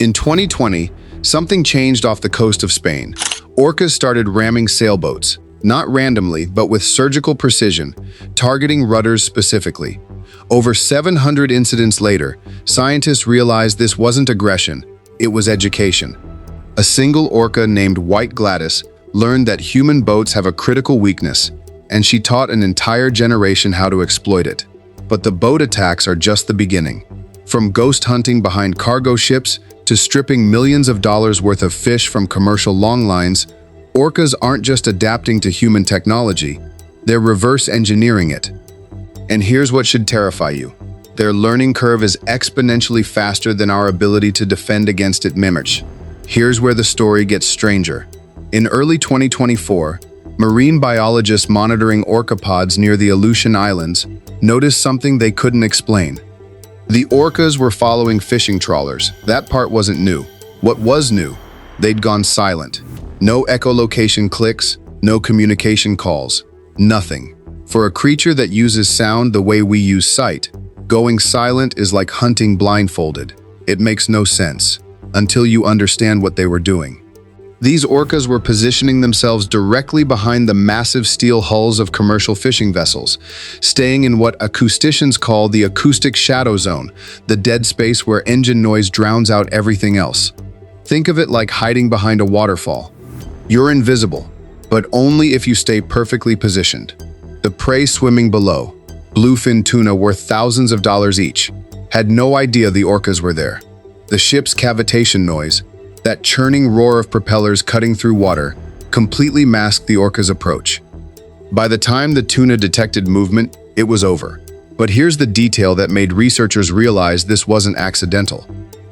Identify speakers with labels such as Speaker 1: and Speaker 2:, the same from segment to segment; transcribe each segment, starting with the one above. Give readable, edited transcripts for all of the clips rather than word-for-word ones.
Speaker 1: In 2020, something changed off the coast of Spain. Orcas started ramming sailboats, not randomly, but with surgical precision, targeting rudders specifically. Over 700 incidents later, scientists realized this wasn't aggression, it was education. A single orca named White Gladis learned that human boats have a critical weakness, and she taught an entire generation how to exploit it. But the boat attacks are just the beginning. From ghost hunting behind cargo ships to stripping millions of dollars worth of fish from commercial longlines, orcas aren't just adapting to human technology, they're reverse engineering it. And here's what should terrify you. Their learning curve is exponentially faster than our ability to defend against it mimics. Here's where the story gets stranger. In early 2024, marine biologists monitoring orca pods near the Aleutian Islands noticed something they couldn't explain. The orcas were following fishing trawlers. That part wasn't new. What was new? They'd gone silent. No echolocation clicks, no communication calls, nothing. For a creature that uses sound the way we use sight, going silent is like hunting blindfolded. It makes no sense until you understand what they were doing. These orcas were positioning themselves directly behind the massive steel hulls of commercial fishing vessels, staying in what acousticians call the acoustic shadow zone, the dead space where engine noise drowns out everything else. Think of it like hiding behind a waterfall. You're invisible, but only if you stay perfectly positioned. The prey swimming below, bluefin tuna worth thousands of dollars each, had no idea the orcas were there. The ship's cavitation noise, that churning roar of propellers cutting through water, completely masked the orca's approach. By the time the tuna detected movement, it was over. But here's the detail that made researchers realize this wasn't accidental.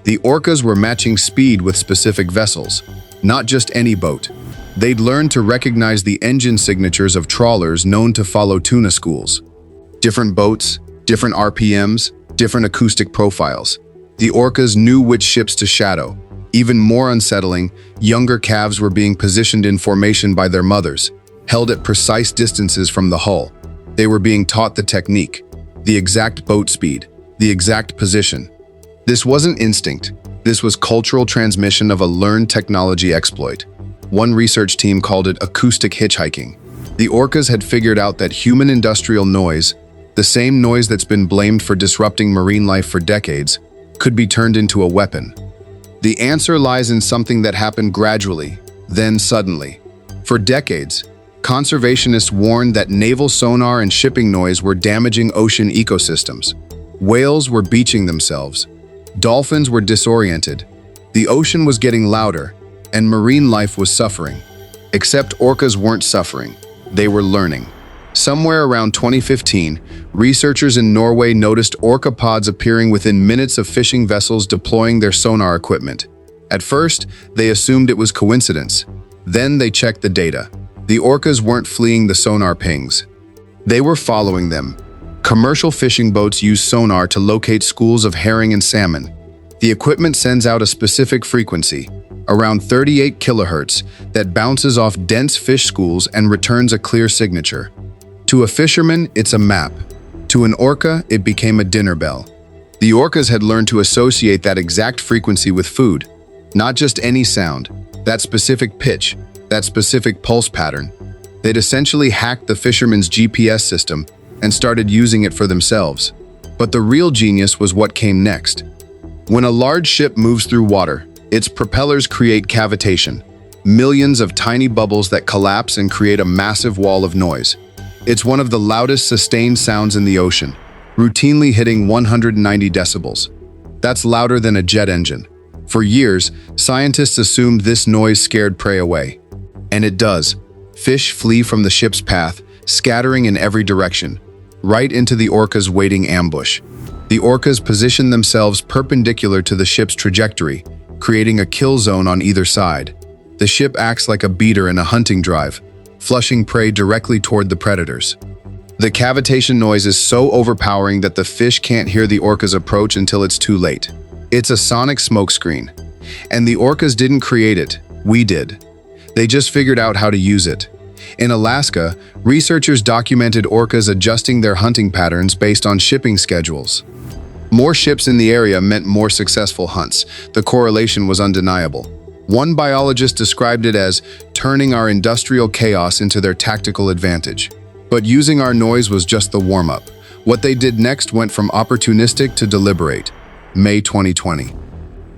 Speaker 1: The orcas were matching speed with specific vessels, not just any boat. They'd learned to recognize the engine signatures of trawlers known to follow tuna schools. Different boats, different RPMs, different acoustic profiles. The orcas knew which ships to shadow. Even more unsettling, younger calves were being positioned in formation by their mothers, held at precise distances from the hull. They were being taught the technique, the exact boat speed, the exact position. This wasn't instinct. This was cultural transmission of a learned technology exploit. One research team called it acoustic hitchhiking. The orcas had figured out that human industrial noise, the same noise that's been blamed for disrupting marine life for decades, could be turned into a weapon. The answer lies in something that happened gradually, then suddenly. For decades, conservationists warned that naval sonar and shipping noise were damaging ocean ecosystems. Whales were beaching themselves. Dolphins were disoriented. The ocean was getting louder, and marine life was suffering. Except orcas weren't suffering. They were learning. Somewhere around 2015, researchers in Norway noticed orca pods appearing within minutes of fishing vessels deploying their sonar equipment. At first, they assumed it was coincidence. Then they checked the data. The orcas weren't fleeing the sonar pings. They were following them. Commercial fishing boats use sonar to locate schools of herring and salmon. The equipment sends out a specific frequency, around 38 kilohertz, that bounces off dense fish schools and returns a clear signature. To a fisherman, it's a map. To an orca, it became a dinner bell. The orcas had learned to associate that exact frequency with food. Not just any sound, that specific pitch, that specific pulse pattern. They'd essentially hacked the fisherman's GPS system and started using it for themselves. But the real genius was what came next. When a large ship moves through water, its propellers create cavitation, millions of tiny bubbles that collapse and create a massive wall of noise. It's one of the loudest sustained sounds in the ocean, routinely hitting 190 decibels. That's louder than a jet engine. For years, scientists assumed this noise scared prey away. And it does. Fish flee from the ship's path, scattering in every direction, right into the orca's waiting ambush. The orcas position themselves perpendicular to the ship's trajectory, creating a kill zone on either side. The ship acts like a beater in a hunting drive, flushing prey directly toward the predators. The cavitation noise is so overpowering that the fish can't hear the orcas approach until it's too late. It's a sonic smokescreen. And the orcas didn't create it, we did. They just figured out how to use it. In Alaska, researchers documented orcas adjusting their hunting patterns based on shipping schedules. More ships in the area meant more successful hunts. The correlation was undeniable. One biologist described it as turning our industrial chaos into their tactical advantage. But using our noise was just the warm-up. What they did next went from opportunistic to deliberate. May 2020.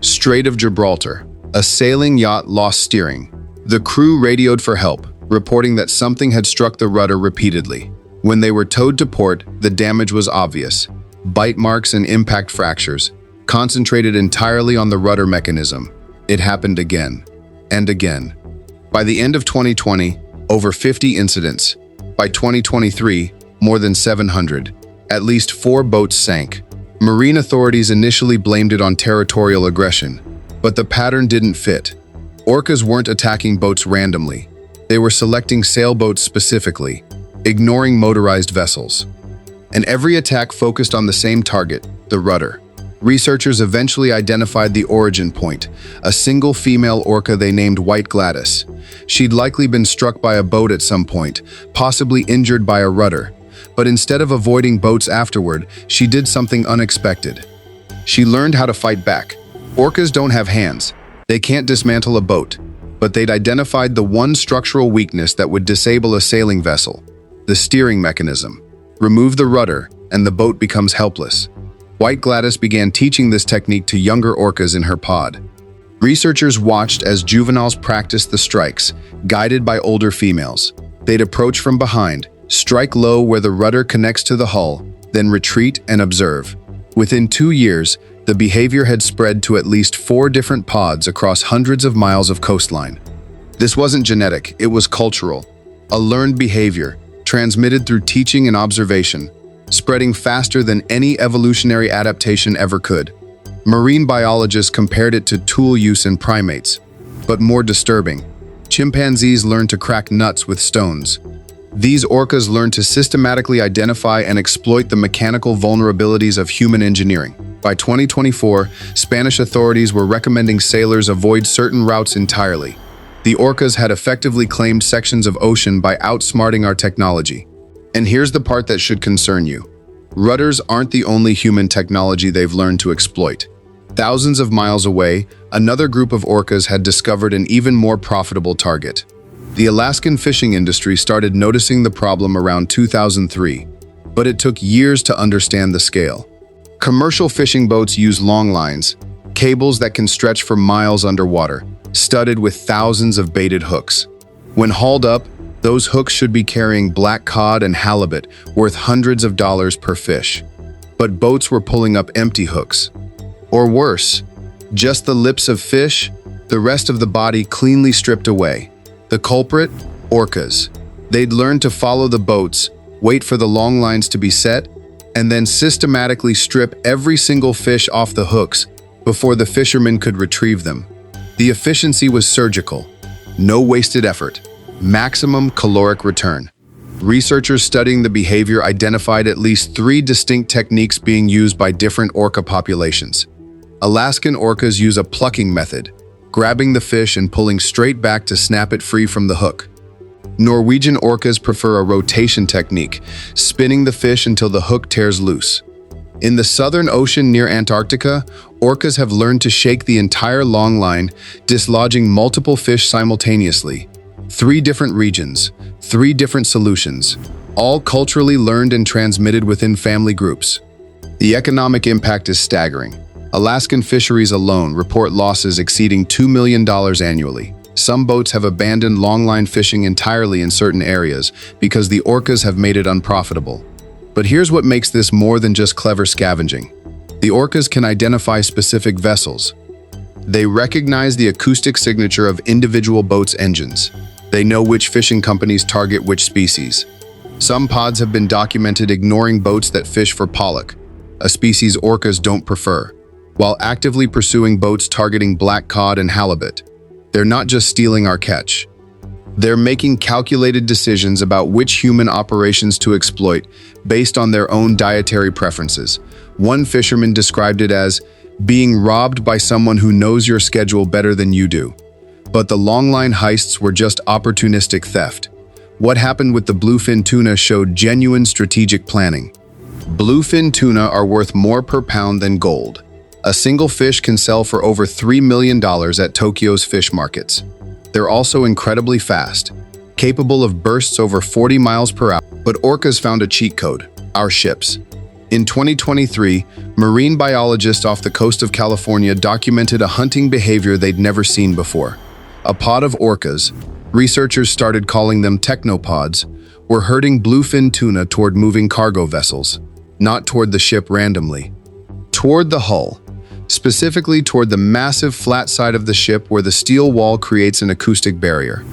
Speaker 1: Strait of Gibraltar. A sailing yacht lost steering. The crew radioed for help, reporting that something had struck the rudder repeatedly. When they were towed to port, the damage was obvious. Bite marks and impact fractures, concentrated entirely on the rudder mechanism. It happened again and again. By the end of 2020, over 50 incidents. By 2023, more than 700. At least 4 boats sank. Marine authorities initially blamed it on territorial aggression, but the pattern didn't fit. Orcas weren't attacking boats randomly. They were selecting sailboats specifically, ignoring motorized vessels. And every attack focused on the same target, the rudder. Researchers eventually identified the origin point, a single female orca they named White Gladis. She'd likely been struck by a boat at some point, possibly injured by a rudder. But instead of avoiding boats afterward, she did something unexpected. She learned how to fight back. Orcas don't have hands. They can't dismantle a boat. But they'd identified the one structural weakness that would disable a sailing vessel: the steering mechanism. Remove the rudder, and the boat becomes helpless. White Gladis began teaching this technique to younger orcas in her pod. Researchers watched as juveniles practiced the strikes, guided by older females. They'd approach from behind, strike low where the rudder connects to the hull, then retreat and observe. Within 2 years, the behavior had spread to at least 4 different pods across hundreds of miles of coastline. This wasn't genetic, it was cultural. A learned behavior, transmitted through teaching and observation, spreading faster than any evolutionary adaptation ever could. Marine biologists compared it to tool use in primates. But more disturbing, chimpanzees learned to crack nuts with stones. These orcas learned to systematically identify and exploit the mechanical vulnerabilities of human engineering. By 2024, Spanish authorities were recommending sailors avoid certain routes entirely. The orcas had effectively claimed sections of ocean by outsmarting our technology. And here's the part that should concern you. Rudders aren't the only human technology they've learned to exploit. Thousands of miles away, another group of orcas had discovered an even more profitable target. The Alaskan fishing industry started noticing the problem around 2003, but it took years to understand the scale. Commercial fishing boats use longlines, cables that can stretch for miles underwater, studded with thousands of baited hooks. When hauled up, those hooks should be carrying black cod and halibut worth hundreds of dollars per fish. But boats were pulling up empty hooks. Or worse, just the lips of fish, the rest of the body cleanly stripped away. The culprit? Orcas. They'd learned to follow the boats, wait for the long lines to be set, and then systematically strip every single fish off the hooks before the fishermen could retrieve them. The efficiency was surgical. No wasted effort. Maximum caloric return. Researchers studying the behavior identified at least 3 distinct techniques being used by different orca populations. Alaskan orcas use a plucking method, grabbing the fish and pulling straight back to snap it free from the hook. Norwegian orcas prefer a rotation technique, spinning the fish until the hook tears loose. In the Southern Ocean near Antarctica, orcas have learned to shake the entire long line, dislodging multiple fish simultaneously. 3 different regions, 3 different solutions, all culturally learned and transmitted within family groups. The economic impact is staggering. Alaskan fisheries alone report losses exceeding $2 million annually. Some boats have abandoned longline fishing entirely in certain areas because the orcas have made it unprofitable. But here's what makes this more than just clever scavenging. The orcas can identify specific vessels. They recognize the acoustic signature of individual boats' engines. They know which fishing companies target which species. Some pods have been documented ignoring boats that fish for pollock, a species orcas don't prefer, while actively pursuing boats targeting black cod and halibut. They're not just stealing our catch. They're making calculated decisions about which human operations to exploit based on their own dietary preferences. One fisherman described it as being robbed by someone who knows your schedule better than you do. But the longline heists were just opportunistic theft. What happened with the bluefin tuna showed genuine strategic planning. Bluefin tuna are worth more per pound than gold. A single fish can sell for over $3 million at Tokyo's fish markets. They're also incredibly fast, capable of bursts over 40 miles per hour. But orcas found a cheat code: our ships. In 2023, marine biologists off the coast of California documented a hunting behavior they'd never seen before. A pod of orcas, researchers started calling them technopods, were herding bluefin tuna toward moving cargo vessels, not toward the ship randomly. Toward the hull, specifically toward the massive flat side of the ship where the steel wall creates an acoustic barrier.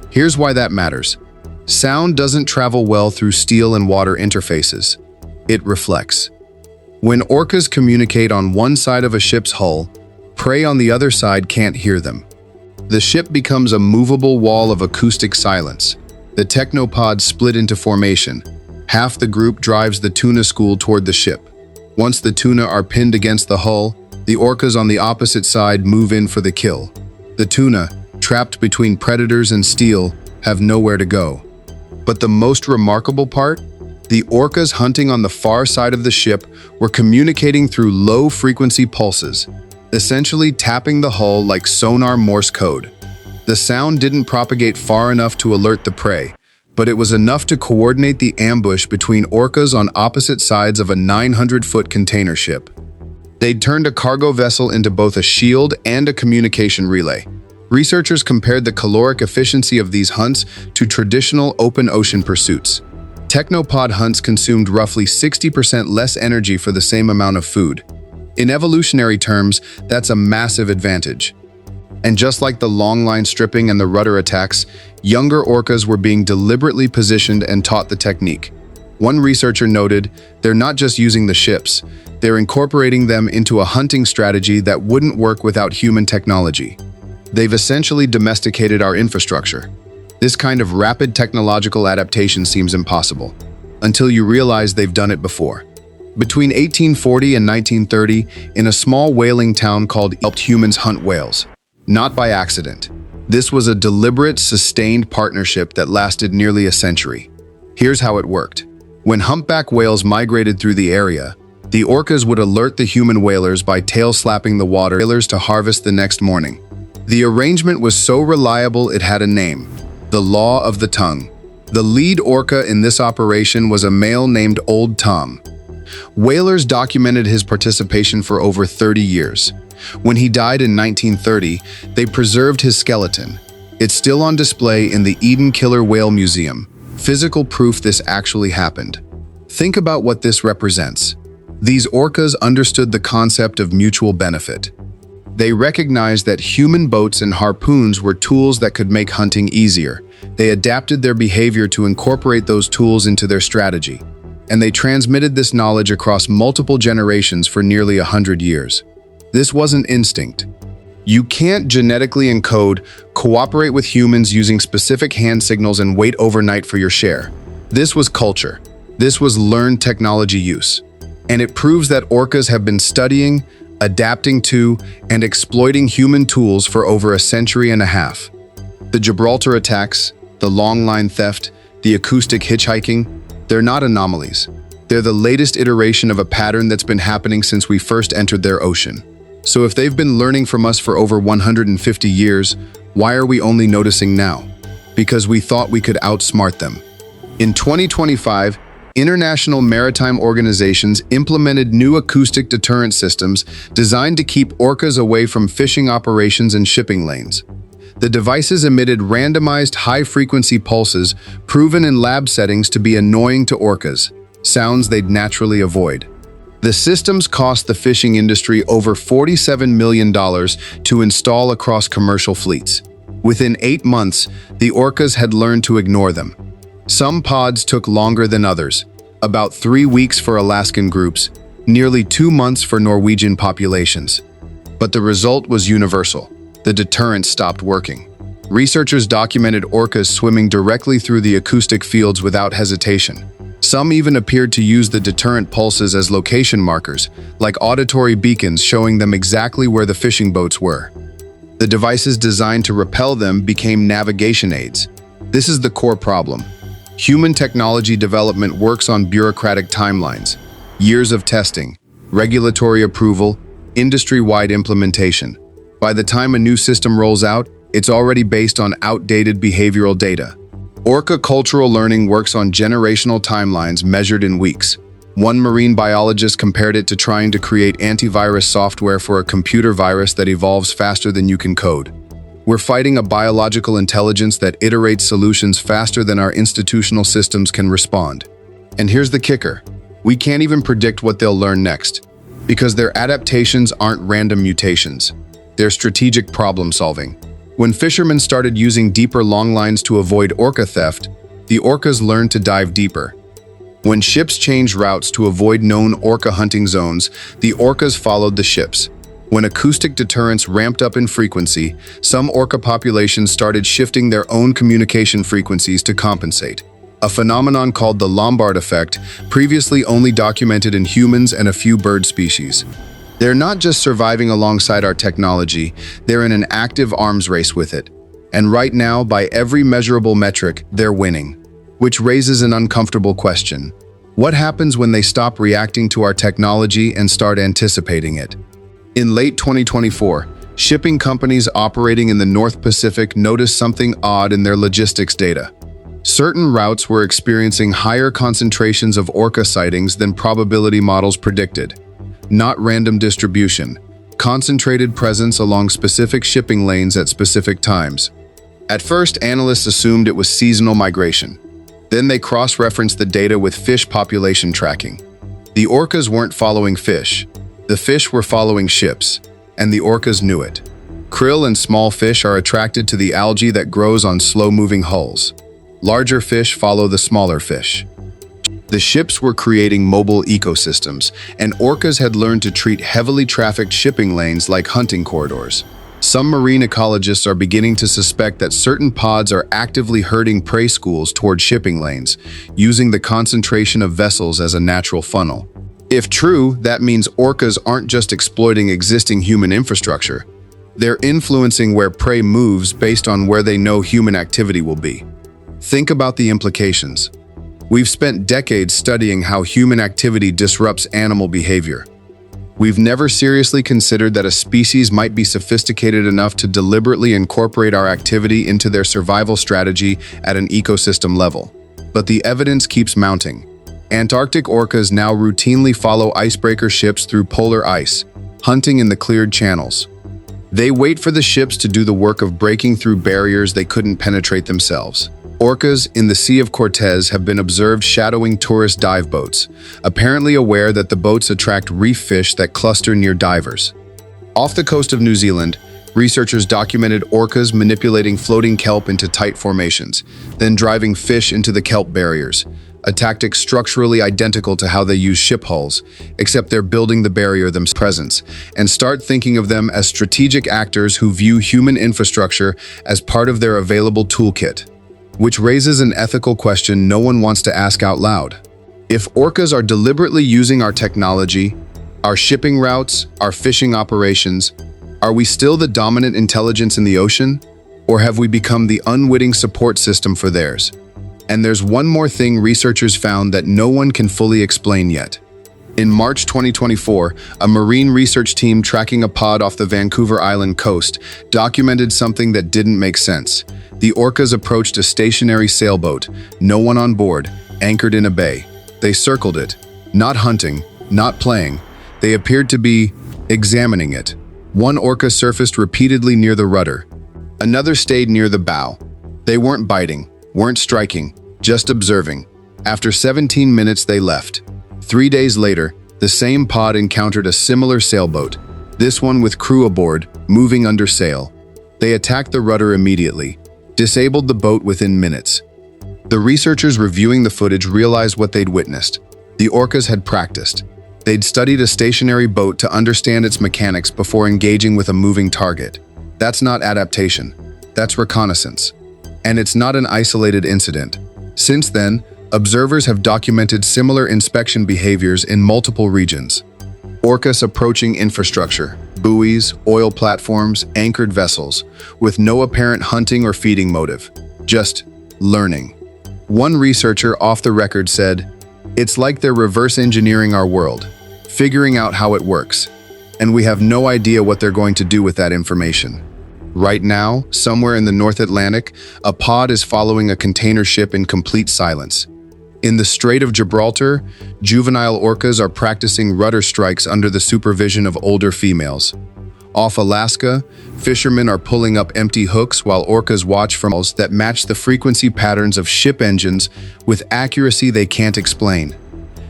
Speaker 1: Here's why that matters. Sound doesn't travel well through steel and water interfaces. It reflects. When orcas communicate on one side of a ship's hull, prey on the other side can't hear them. The ship becomes a movable wall of acoustic silence. The technopods split into formation. Half the group drives the tuna school toward the ship. Once the tuna are pinned against the hull, the orcas on the opposite side move in for the kill. The tuna, trapped between predators and steel, have nowhere to go. But the most remarkable part? The orcas hunting on the far side of the ship were communicating through low-frequency pulses, essentially tapping the hull like sonar Morse code. The sound didn't propagate far enough to alert the prey, but it was enough to coordinate the ambush between orcas on opposite sides of a 900-foot container ship. They'd turned a cargo vessel into both a shield and a communication relay. Researchers compared the caloric efficiency of these hunts to traditional open ocean pursuits. Technopod hunts consumed roughly 60% less energy for the same amount of food. In evolutionary terms, that's a massive advantage. And just like the longline stripping and the rudder attacks, younger orcas were being deliberately positioned and taught the technique. One researcher noted, they're not just using the ships, they're incorporating them into a hunting strategy that wouldn't work without human technology. They've essentially domesticated our infrastructure. This kind of rapid technological adaptation seems impossible, until you realize they've done it before. Between 1840 and 1930, in a small whaling town called helped humans hunt whales. Not by accident. This was a deliberate, sustained partnership that lasted nearly a century. Here's how it worked. When humpback whales migrated through the area, the orcas would alert the human whalers by tail-slapping the water whalers to harvest the next morning. The arrangement was so reliable it had a name: the Law of the Tongue. The lead orca in this operation was a male named Old Tom. Whalers documented his participation for over 30 years. When he died in 1930, they preserved his skeleton. It's still on display in the Eden Killer Whale Museum, physical proof this actually happened. Think about what this represents. These orcas understood the concept of mutual benefit. They recognized that human boats and harpoons were tools that could make hunting easier. They adapted their behavior to incorporate those tools into their strategy, and they transmitted this knowledge across multiple generations for nearly 100 years. This wasn't instinct. You can't genetically encode, cooperate with humans using specific hand signals and wait overnight for your share. This was culture. This was learned technology use. And it proves that orcas have been studying, adapting to, and exploiting human tools for over a century and a half. The Gibraltar attacks, the longline theft, the acoustic hitchhiking, they're not anomalies. They're the latest iteration of a pattern that's been happening since we first entered their ocean. So if they've been learning from us for over 150 years, why are we only noticing now? Because we thought we could outsmart them. In 2025, international maritime organizations implemented new acoustic deterrent systems designed to keep orcas away from fishing operations and shipping lanes. The devices emitted randomized high-frequency pulses proven in lab settings to be annoying to orcas, sounds they'd naturally avoid. The systems cost the fishing industry over $47 million to install across commercial fleets. Within 8 months, the orcas had learned to ignore them. Some pods took longer than others, about 3 weeks for Alaskan groups, nearly 2 months for Norwegian populations. But the result was universal. The deterrent stopped working. Researchers documented orcas swimming directly through the acoustic fields without hesitation. Some even appeared to use the deterrent pulses as location markers, like auditory beacons showing them exactly where the fishing boats were. The devices designed to repel them became navigation aids. This is the core problem. Human technology development works on bureaucratic timelines. Years of testing, regulatory approval, industry-wide implementation. By the time a new system rolls out, it's already based on outdated behavioral data. Orca cultural learning works on generational timelines measured in weeks. One marine biologist compared it to trying to create antivirus software for a computer virus that evolves faster than you can code. We're fighting a biological intelligence that iterates solutions faster than our institutional systems can respond. And here's the kicker. We can't even predict what they'll learn next, because their adaptations aren't random mutations. They're strategic problem solving. When fishermen started using deeper longlines to avoid orca theft, the orcas learned to dive deeper. When ships changed routes to avoid known orca hunting zones, the orcas followed the ships. When acoustic deterrence ramped up in frequency, some orca populations started shifting their own communication frequencies to compensate. A phenomenon called the Lombard effect, previously only documented in humans and a few bird species. They're not just surviving alongside our technology, they're in an active arms race with it. And right now, by every measurable metric, they're winning. Which raises an uncomfortable question. What happens when they stop reacting to our technology and start anticipating it? In late 2024, shipping companies operating in the North Pacific noticed something odd in their logistics data. Certain routes were experiencing higher concentrations of orca sightings than probability models predicted. Not random distribution, concentrated presence along specific shipping lanes at specific times. At first, analysts assumed it was seasonal migration. Then they cross-referenced the data with fish population tracking. The orcas weren't following fish. The fish were following ships, and the orcas knew it. Krill and small fish are attracted to the algae that grows on slow-moving hulls. Larger fish follow the smaller fish. The ships were creating mobile ecosystems, and orcas had learned to treat heavily trafficked shipping lanes like hunting corridors. Some marine ecologists are beginning to suspect that certain pods are actively herding prey schools toward shipping lanes, using the concentration of vessels as a natural funnel. If true, that means orcas aren't just exploiting existing human infrastructure. They're influencing where prey moves based on where they know human activity will be. Think about the implications. We've spent decades studying how human activity disrupts animal behavior. We've never seriously considered that a species might be sophisticated enough to deliberately incorporate our activity into their survival strategy at an ecosystem level. But the evidence keeps mounting. Antarctic orcas now routinely follow icebreaker ships through polar ice, hunting in the cleared channels. They wait for the ships to do the work of breaking through barriers they couldn't penetrate themselves. Orcas in the Sea of Cortez have been observed shadowing tourist dive boats, apparently aware that the boats attract reef fish that cluster near divers. Off the coast of New Zealand, researchers documented orcas manipulating floating kelp into tight formations, then driving fish into the kelp barriers, a tactic structurally identical to how they use ship hulls, except they're building the barrier themselves, and start thinking of them as strategic actors who view human infrastructure as part of their available toolkit. Which raises an ethical question no one wants to ask out loud. If orcas are deliberately using our technology, our shipping routes, our fishing operations, are we still the dominant intelligence in the ocean? Or have we become the unwitting support system for theirs? And there's one more thing researchers found that no one can fully explain yet. In March 2024, a marine research team tracking a pod off the Vancouver Island coast documented something that didn't make sense. The orcas approached a stationary sailboat, no one on board, anchored in a bay. They circled it, not hunting, not playing. They appeared to be examining it. One orca surfaced repeatedly near the rudder. Another stayed near the bow. They weren't biting, weren't striking, just observing. After 17 minutes, they left. 3 days later, the same pod encountered a similar sailboat, this one with crew aboard, moving under sail. They attacked the rudder immediately, disabled the boat within minutes. The researchers reviewing the footage realized what they'd witnessed. The orcas had practiced. They'd studied a stationary boat to understand its mechanics before engaging with a moving target. That's not adaptation. That's reconnaissance. And it's not an isolated incident. Since then, observers have documented similar inspection behaviors in multiple regions. Orcas approaching infrastructure, buoys, oil platforms, anchored vessels, with no apparent hunting or feeding motive, just learning. One researcher off the record said, It's like they're reverse engineering our world, figuring out how it works, and we have no idea what they're going to do with that information. Right now, somewhere in the North Atlantic, a pod is following a container ship in complete silence. In the Strait of Gibraltar, juvenile orcas are practicing rudder strikes under the supervision of older females. Off Alaska, fishermen are pulling up empty hooks while orcas watch for signals that match the frequency patterns of ship engines with accuracy they can't explain.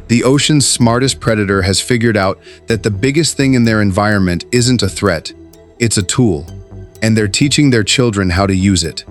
Speaker 1: The ocean's smartest predator has figured out that the biggest thing in their environment isn't a threat, it's a tool, and they're teaching their children how to use it.